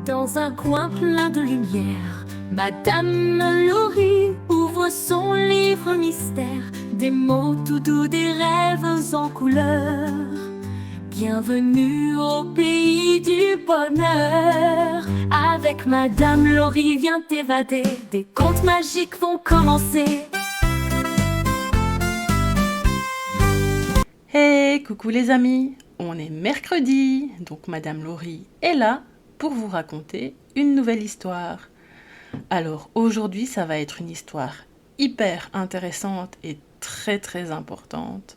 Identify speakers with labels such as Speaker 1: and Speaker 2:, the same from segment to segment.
Speaker 1: Dans un coin plein de lumière, Madame Laurie ouvre son livre mystère. Des mots tout doux, des rêves en couleur. Bienvenue au pays du bonheur. Avec Madame Laurie, viens t'évader. Des contes magiques vont commencer.
Speaker 2: Hey, coucou les amis, on est mercredi, donc Madame Laurie est là pour vous raconter une nouvelle histoire. Alors aujourd'hui, ça va être une histoire hyper intéressante et très importante.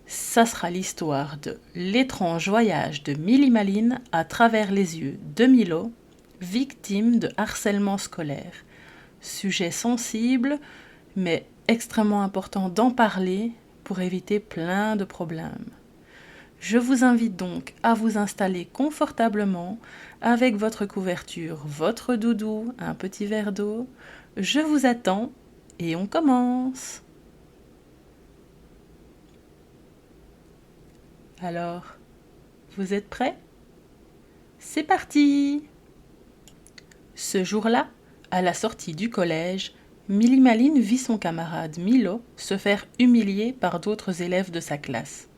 Speaker 2: Ça sera l'histoire de l'étrange voyage de Milly Maline à travers les yeux de Milo, victime de harcèlement scolaire. Sujet sensible, mais extrêmement important d'en parler pour éviter plein de problèmes. Je vous invite donc à vous installer confortablement avec votre couverture, votre doudou, un petit verre d'eau. Je vous attends et on commence. Alors, vous êtes prêts ? C'est parti ! Ce jour-là, à la sortie du collège, Milly Maline vit son camarade Milo se faire humilier par d'autres élèves de sa classe.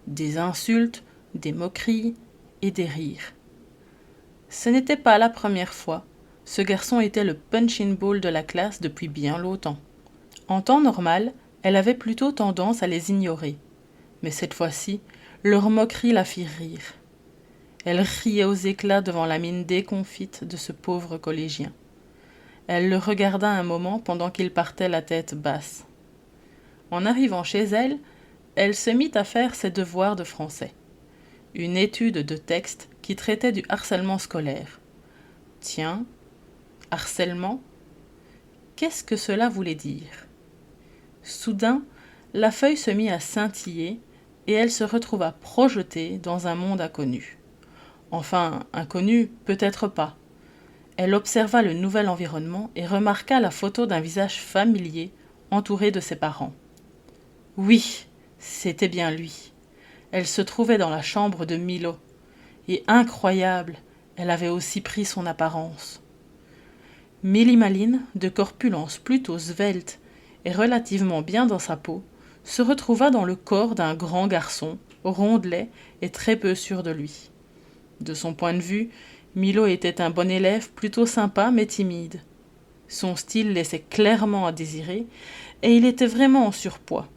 Speaker 2: Des insultes, des moqueries et des rires. Ce n'était pas la première fois. Ce garçon était le punching ball de la classe depuis bien longtemps. En temps normal, elle avait plutôt tendance à les ignorer. Mais cette fois-ci, leur moquerie la fit rire. Elle riait aux éclats devant la mine déconfite de ce pauvre collégien. Elle le regarda un moment pendant qu'il partait la tête basse. En arrivant chez elle, elle se mit à faire ses devoirs de français. Une étude de texte qui traitait du harcèlement scolaire. Tiens, harcèlement ? Qu'est-ce que cela voulait dire ? Soudain, la feuille se mit à scintiller et elle se retrouva projetée dans un monde inconnu. Enfin, inconnu, peut-être pas. Elle observa le nouvel environnement et remarqua la photo d'un visage familier entouré de ses parents. Oui, c'était bien lui. Elle se trouvait dans la chambre de Milo. Et incroyable, elle avait aussi pris son apparence. Milly Maline, de corpulence plutôt svelte et relativement bien dans sa peau, se retrouva dans le corps d'un grand garçon, rondelet et très peu sûr de lui. De son point de vue, Milo était un bon élève plutôt sympa mais timide. Son style laissait clairement à désirer et il était vraiment en surpoids.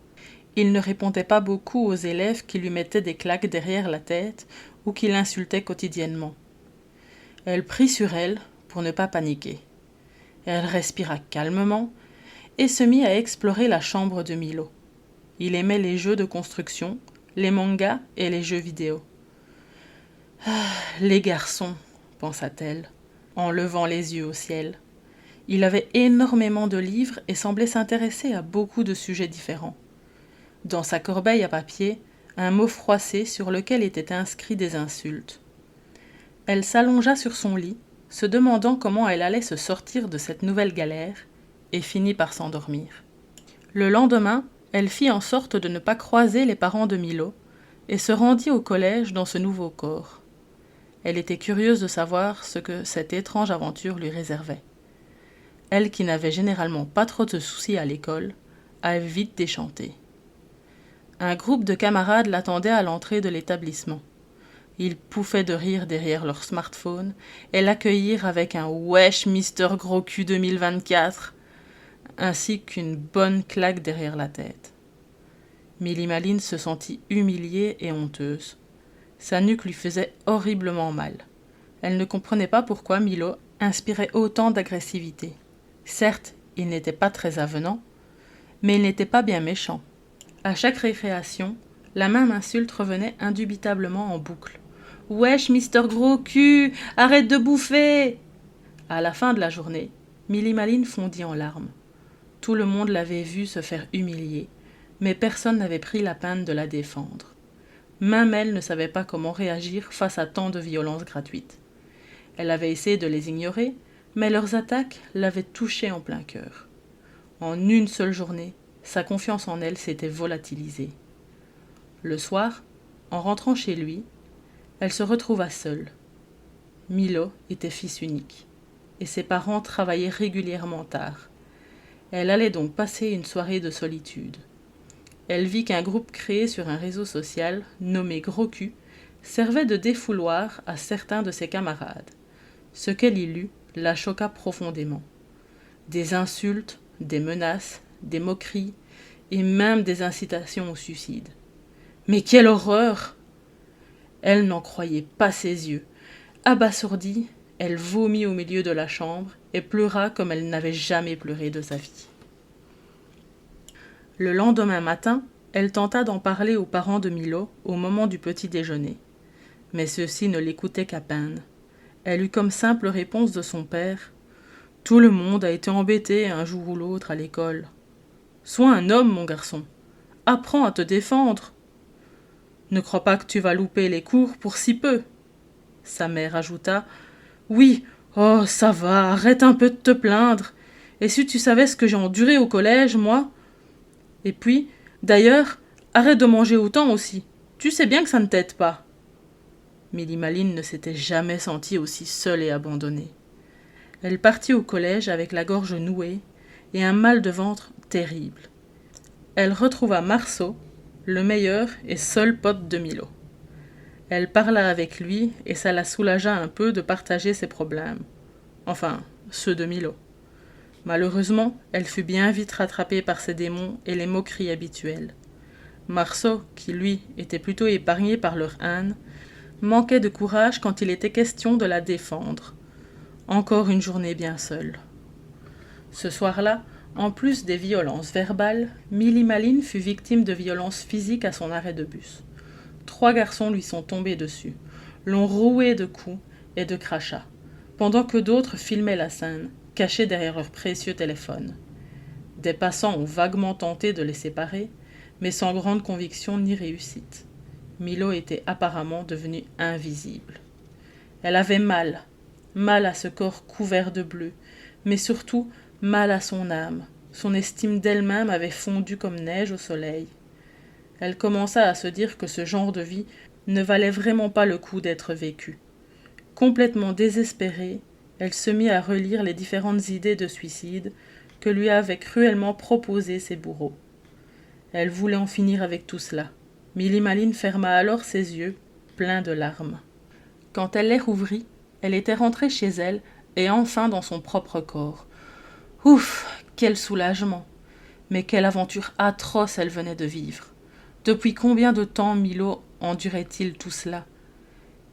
Speaker 2: Il ne répondait pas beaucoup aux élèves qui lui mettaient des claques derrière la tête ou qui l'insultaient quotidiennement. Elle prit sur elle pour ne pas paniquer. Elle respira calmement et se mit à explorer la chambre de Milo. Il aimait les jeux de construction, les mangas et les jeux vidéo. « Ah, les garçons !» pensa-t-elle, en levant les yeux au ciel. Il avait énormément de livres et semblait s'intéresser à beaucoup de sujets différents. Dans sa corbeille à papier, un mot froissé sur lequel étaient inscrits des insultes. Elle s'allongea sur son lit, se demandant comment elle allait se sortir de cette nouvelle galère, et finit par s'endormir. Le lendemain, elle fit en sorte de ne pas croiser les parents de Milo, et se rendit au collège dans ce nouveau corps. Elle était curieuse de savoir ce que cette étrange aventure lui réservait. Elle, qui n'avait généralement pas trop de soucis à l'école, avait vite déchanté. Un groupe de camarades l'attendait à l'entrée de l'établissement. Ils pouffaient de rire derrière leur smartphone et l'accueillirent avec un « Wesh, Mister Gros Cul 2024 !» ainsi qu'une bonne claque derrière la tête. Milly Maline se sentit humiliée et honteuse. Sa nuque lui faisait horriblement mal. Elle ne comprenait pas pourquoi Milo inspirait autant d'agressivité. Certes, il n'était pas très avenant, mais il n'était pas bien méchant. À chaque récréation, la même insulte revenait indubitablement en boucle. « Wesh, Mister Gros Cul, arrête de bouffer !» À la fin de la journée, Milly Maline fondit en larmes. Tout le monde l'avait vue se faire humilier, mais personne n'avait pris la peine de la défendre. Même elle ne savait pas comment réagir face à tant de violences gratuites. Elle avait essayé de les ignorer, mais leurs attaques l'avaient touchée en plein cœur. En une seule journée, sa confiance en elle s'était volatilisée. Le soir, en rentrant chez lui, elle se retrouva seule. Milo était fils unique, et ses parents travaillaient régulièrement tard. Elle allait donc passer une soirée de solitude. Elle vit qu'un groupe créé sur un réseau social, nommé Gros Cul, servait de défouloir à certains de ses camarades. Ce qu'elle y lut la choqua profondément. Des insultes, des menaces, des moqueries, et même des incitations au suicide. Mais quelle horreur! Elle n'en croyait pas ses yeux. Abasourdie, elle vomit au milieu de la chambre et pleura comme elle n'avait jamais pleuré de sa vie. Le lendemain matin, elle tenta d'en parler aux parents de Milo au moment du petit déjeuner. Mais ceux-ci ne l'écoutaient qu'à peine. Elle eut comme simple réponse de son père « Tout le monde a été embêté un jour ou l'autre à l'école. Sois un homme, mon garçon. Apprends à te défendre. Ne crois pas que tu vas louper les cours pour si peu. » Sa mère ajouta « Oui, oh, ça va, arrête un peu de te plaindre. Et si tu savais ce que j'ai enduré au collège, moi ? Et puis, d'ailleurs, arrête de manger autant aussi. Tu sais bien que ça ne t'aide pas. » Milly-Maline ne s'était jamais sentie aussi seule et abandonnée. Elle partit au collège avec la gorge nouée et un mal de ventre terrible. Elle retrouva Marceau, le meilleur et seul pote de Milo. Elle parla avec lui et ça la soulagea un peu de partager ses problèmes. Enfin, ceux de Milo. Malheureusement, elle fut bien vite rattrapée par ses démons et les moqueries habituelles. Marceau, qui lui était plutôt épargné par leur haine, manquait de courage quand il était question de la défendre. Encore une journée bien seule. Ce soir-là, en plus des violences verbales, Milly-Maline fut victime de violences physiques à son arrêt de bus. 3 garçons lui sont tombés dessus, l'ont roué de coups et de crachats, pendant que d'autres filmaient la scène, cachés derrière leurs précieux téléphones. Des passants ont vaguement tenté de les séparer, mais sans grande conviction ni réussite. Milo était apparemment devenue invisible. Elle avait mal à ce corps couvert de bleu, mais surtout mal à son âme. Son estime d'elle-même avait fondu comme neige au soleil. Elle commença à se dire que ce genre de vie ne valait vraiment pas le coup d'être vécu. Complètement désespérée, elle se mit à relire les différentes idées de suicide que lui avaient cruellement proposées ses bourreaux. Elle voulait en finir avec tout cela. Milly-Maline ferma alors ses yeux, pleins de larmes. Quand elle les rouvrit, elle était rentrée chez elle et enfin dans son propre corps. Ouf, quel soulagement! Mais quelle aventure atroce elle venait de vivre! Depuis combien de temps Milo endurait-il tout cela?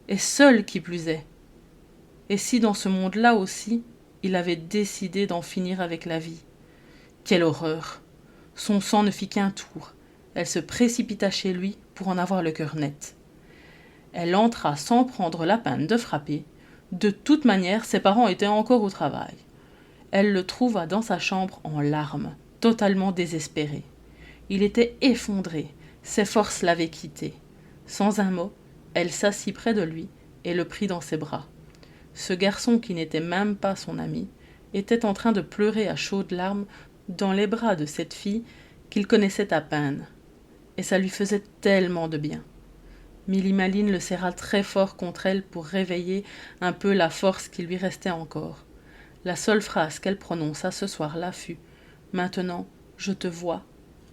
Speaker 2: Et seul qui plus est. Et si dans ce monde-là aussi, il avait décidé d'en finir avec la vie? Quelle horreur! Son sang ne fit qu'un tour. Elle se précipita chez lui pour en avoir le cœur net. Elle entra sans prendre la peine de frapper. De toute manière, ses parents étaient encore au travail. Elle le trouva dans sa chambre en larmes, totalement désespéré. Il était effondré, ses forces l'avaient quitté. Sans un mot, elle s'assit près de lui et le prit dans ses bras. Ce garçon, qui n'était même pas son ami, était en train de pleurer à chaudes larmes dans les bras de cette fille qu'il connaissait à peine. Et ça lui faisait tellement de bien. Milly-Maline le serra très fort contre elle pour réveiller un peu la force qui lui restait encore. La seule phrase qu'elle prononça ce soir-là fut « Maintenant, je te vois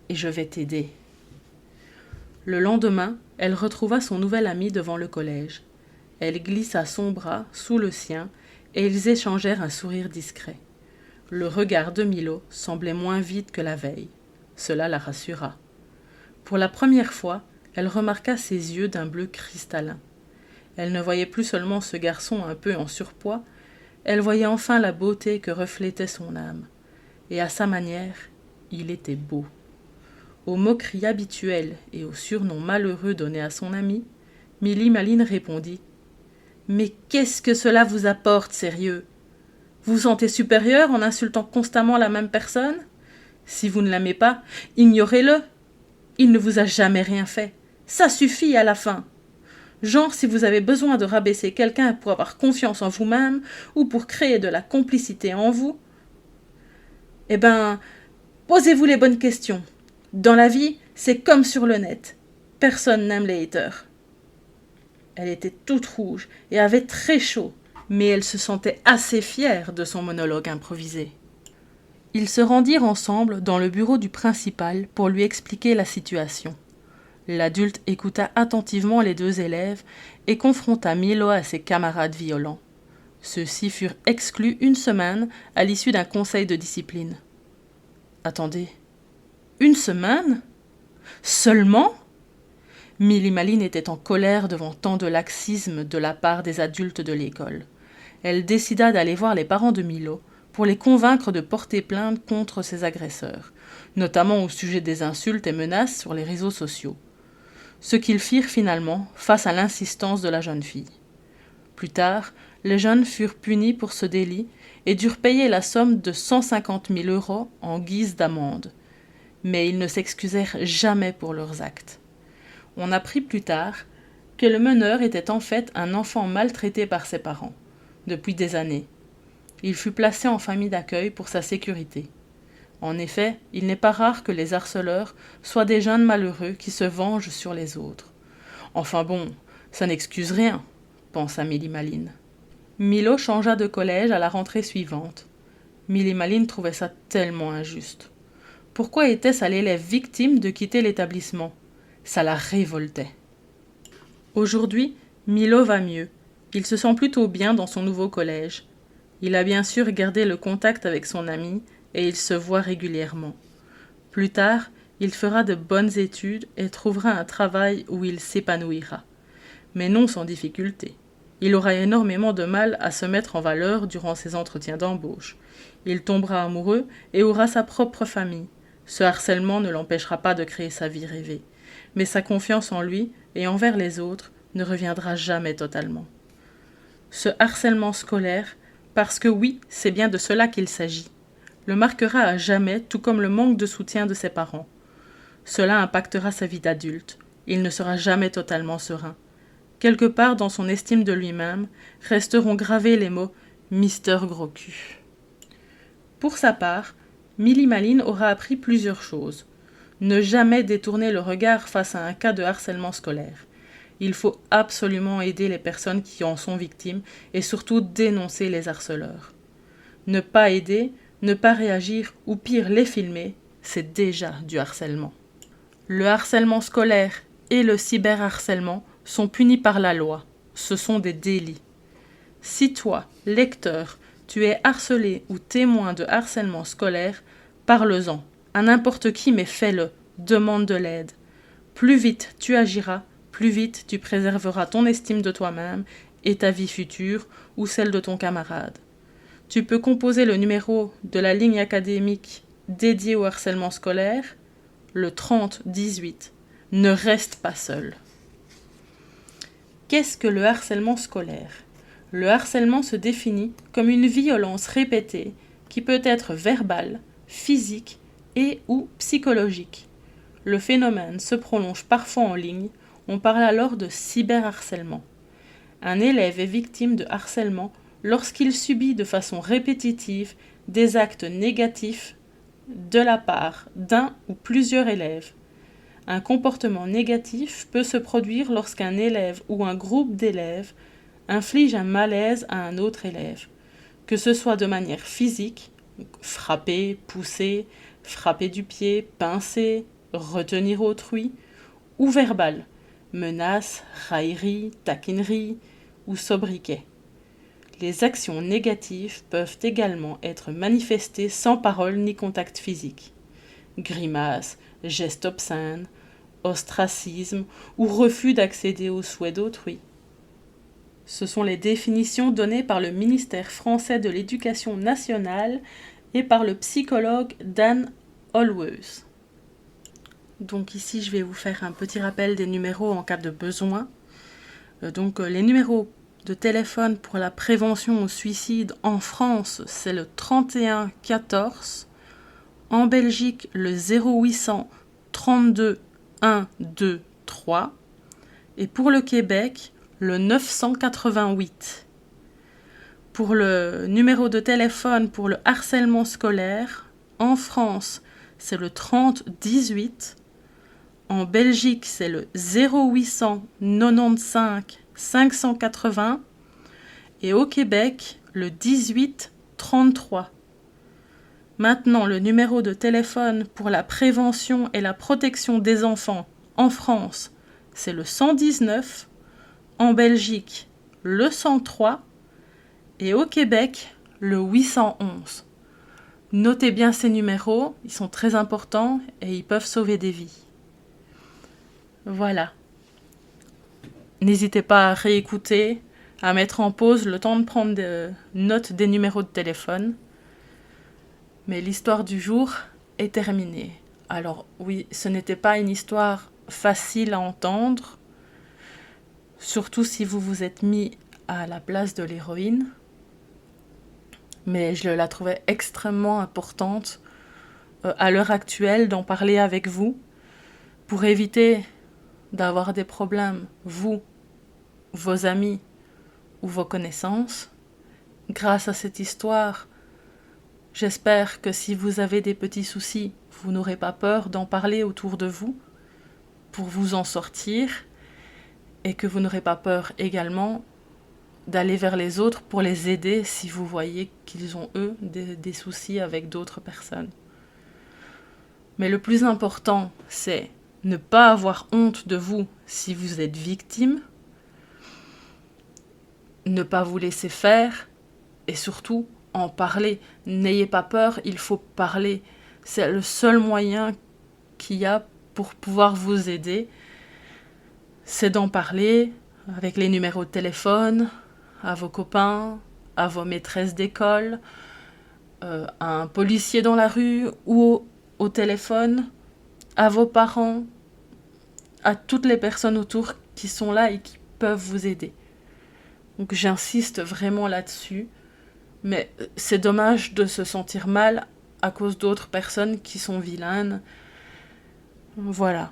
Speaker 2: et je vais t'aider ». Le lendemain, elle retrouva son nouvel ami devant le collège. Elle glissa son bras sous le sien et ils échangèrent un sourire discret. Le regard de Milo semblait moins vide que la veille. Cela la rassura. Pour la première fois, elle remarqua ses yeux d'un bleu cristallin. Elle ne voyait plus seulement ce garçon un peu en surpoids, elle voyait enfin la beauté que reflétait son âme. Et à sa manière, il était beau. Aux moqueries habituelles et aux surnoms malheureux donnés à son ami, Milly-Maline répondit « Mais qu'est-ce que cela vous apporte, sérieux? Vous vous sentez supérieur en insultant constamment la même personne? Si vous ne l'aimez pas, ignorez-le. Il ne vous a jamais rien fait. Ça suffit à la fin. Genre si vous avez besoin de rabaisser quelqu'un pour avoir confiance en vous-même ou pour créer de la complicité en vous, eh ben, posez-vous les bonnes questions. Dans la vie, c'est comme sur le net. Personne n'aime les haters. Elle était toute rouge et avait très chaud. mais elle se sentait assez fière de son monologue improvisé. Ils se rendirent ensemble dans le bureau du principal pour lui expliquer la situation. L'adulte écouta attentivement les deux élèves et confronta Milo à ses camarades violents. Ceux-ci furent exclus 1 semaine à l'issue d'un conseil de discipline. Attendez, 1 semaine ? Seulement ? Millie-Maline était en colère devant tant de laxisme de la part des adultes de l'école. Elle décida d'aller voir les parents de Milo pour les convaincre de porter plainte contre ses agresseurs, notamment au sujet des insultes et menaces sur les réseaux sociaux. Ce qu'ils firent finalement face à l'insistance de la jeune fille. Plus tard, les jeunes furent punis pour ce délit et durent payer la somme de 150 000 € en guise d'amende. Mais ils ne s'excusèrent jamais pour leurs actes. On apprit plus tard que le meneur était en fait un enfant maltraité par ses parents, depuis des années. Il fut placé en famille d'accueil pour sa sécurité. En effet, il n'est pas rare que les harceleurs soient des jeunes malheureux qui se vengent sur les autres. Enfin bon, ça n'excuse rien, pensa Millie-Maline. Milo changea de collège à la rentrée suivante. Millie-Maline trouvait ça tellement injuste. Pourquoi était-ce à l'élève victime de quitter l'établissement ? Ça la révoltait. Aujourd'hui, Milo va mieux. Il se sent plutôt bien dans son nouveau collège. Il a bien sûr gardé le contact avec son ami et il se voit régulièrement. Plus tard, il fera de bonnes études et trouvera un travail où il s'épanouira. Mais non sans difficulté. Il aura énormément de mal à se mettre en valeur durant ses entretiens d'embauche. Il tombera amoureux et aura sa propre famille. Ce harcèlement ne l'empêchera pas de créer sa vie rêvée. Mais sa confiance en lui et envers les autres ne reviendra jamais totalement. Ce harcèlement scolaire, parce que oui, c'est bien de cela qu'il s'agit, le marquera à jamais, tout comme le manque de soutien de ses parents. Cela impactera sa vie d'adulte. Il ne sera jamais totalement serein. Quelque part dans son estime de lui-même, resteront gravés les mots « Mister Gros cul ». Pour sa part, Millie-Maline aura appris plusieurs choses. Ne jamais détourner le regard face à un cas de harcèlement scolaire. Il faut absolument aider les personnes qui en sont victimes et surtout dénoncer les harceleurs. Ne pas aider, ne pas réagir ou pire les filmer, c'est déjà du harcèlement. Le harcèlement scolaire et le cyberharcèlement sont punis par la loi. Ce sont des délits. Si toi, lecteur, tu es harcelé ou témoin de harcèlement scolaire, parle-en. À n'importe qui, mais fais-le. Demande de l'aide. Plus vite tu agiras, plus vite tu préserveras ton estime de toi-même et ta vie future ou celle de ton camarade. Tu peux composer le numéro de la ligne académique dédiée au harcèlement scolaire, le 3018. Ne reste pas seul. Qu'est-ce que le harcèlement scolaire ? Le harcèlement se définit comme une violence répétée qui peut être verbale, physique et ou psychologique. Le phénomène se prolonge parfois en ligne, on parle alors de cyberharcèlement. Un élève est victime de harcèlement lorsqu'il subit de façon répétitive des actes négatifs de la part d'un ou plusieurs élèves. Un comportement négatif peut se produire lorsqu'un élève ou un groupe d'élèves inflige un malaise à un autre élève, que ce soit de manière physique, frapper, pousser, frapper du pied, pincer, retenir autrui, ou verbal, menaces, railleries, taquineries ou sobriquets. Les actions négatives peuvent également être manifestées sans parole ni contact physique. Grimaces, gestes obscènes, ostracisme ou refus d'accéder aux souhaits d'autrui. Ce sont les définitions données par le ministère français de l'Éducation nationale et par le psychologue Dan Holwers. Donc ici, je vais vous faire un petit rappel des numéros en cas de besoin. Les numéros de téléphone pour la prévention au suicide en France, c'est le 31 14. En Belgique, le 0800 32 1 2 3. Et pour le Québec, le 988. Pour le numéro de téléphone pour le harcèlement scolaire, en France, c'est le 30 18. En Belgique, c'est le 0800 95 580. et au Québec, le 1833. Maintenant, le numéro de téléphone pour la prévention et la protection des enfants en France, c'est le 119, en Belgique, le 103 et au Québec, le 811. Notez bien ces numéros, ils sont très importants et ils peuvent sauver des vies. Voilà. N'hésitez pas à réécouter, à mettre en pause le temps de prendre des notes des numéros de téléphone. Mais l'histoire du jour est terminée. Alors oui, ce n'était pas une histoire facile à entendre, surtout si vous vous êtes mis à la place de l'héroïne. Mais je la trouvais extrêmement importante à l'heure actuelle d'en parler avec vous pour éviter d'avoir des problèmes, vous, vos amis ou vos connaissances. Grâce à cette histoire, j'espère que si vous avez des petits soucis, vous n'aurez pas peur d'en parler autour de vous pour vous en sortir et que vous n'aurez pas peur également d'aller vers les autres pour les aider si vous voyez qu'ils ont, eux, des soucis avec d'autres personnes. Mais le plus important, c'est ne pas avoir honte de vous si vous êtes victime, ne pas vous laisser faire et surtout en parler. N'ayez pas peur, il faut parler. C'est le seul moyen qu'il y a pour pouvoir vous aider, c'est d'en parler avec les numéros de téléphone, à vos copains, à vos maîtresses d'école, à un policier dans la rue ou au téléphone, à vos parents, à toutes les personnes autour qui sont là et qui peuvent vous aider. Donc j'insiste vraiment là-dessus, mais c'est dommage de se sentir mal à cause d'autres personnes qui sont vilaines. Voilà.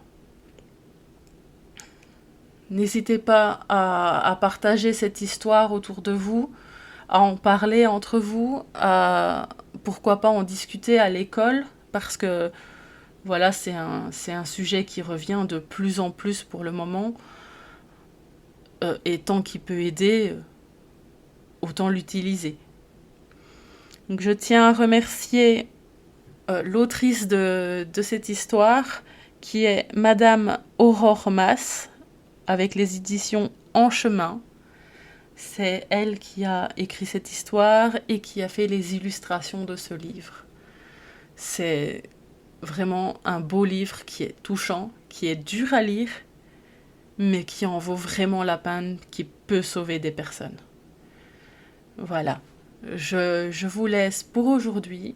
Speaker 2: N'hésitez pas à partager cette histoire autour de vous, à en parler entre vous, à pourquoi pas en discuter à l'école, parce que voilà, c'est un sujet qui revient de plus en plus pour le moment, et tant qu'il peut aider, autant l'utiliser. Donc je tiens à remercier l'autrice de cette histoire, qui est Madame Aurore Mas, avec les éditions En Chemin. C'est elle qui a écrit cette histoire et qui a fait les illustrations de ce livre. C'est vraiment un beau livre qui est touchant, qui est dur à lire, mais qui en vaut vraiment la peine, qui peut sauver des personnes. Voilà, je vous laisse pour aujourd'hui.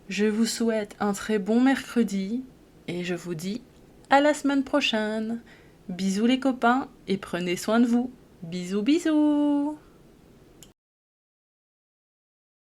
Speaker 2: Je vous souhaite un très bon mercredi et je vous dis à la semaine prochaine. Bisous les copains et prenez soin de vous. Bisous bisous.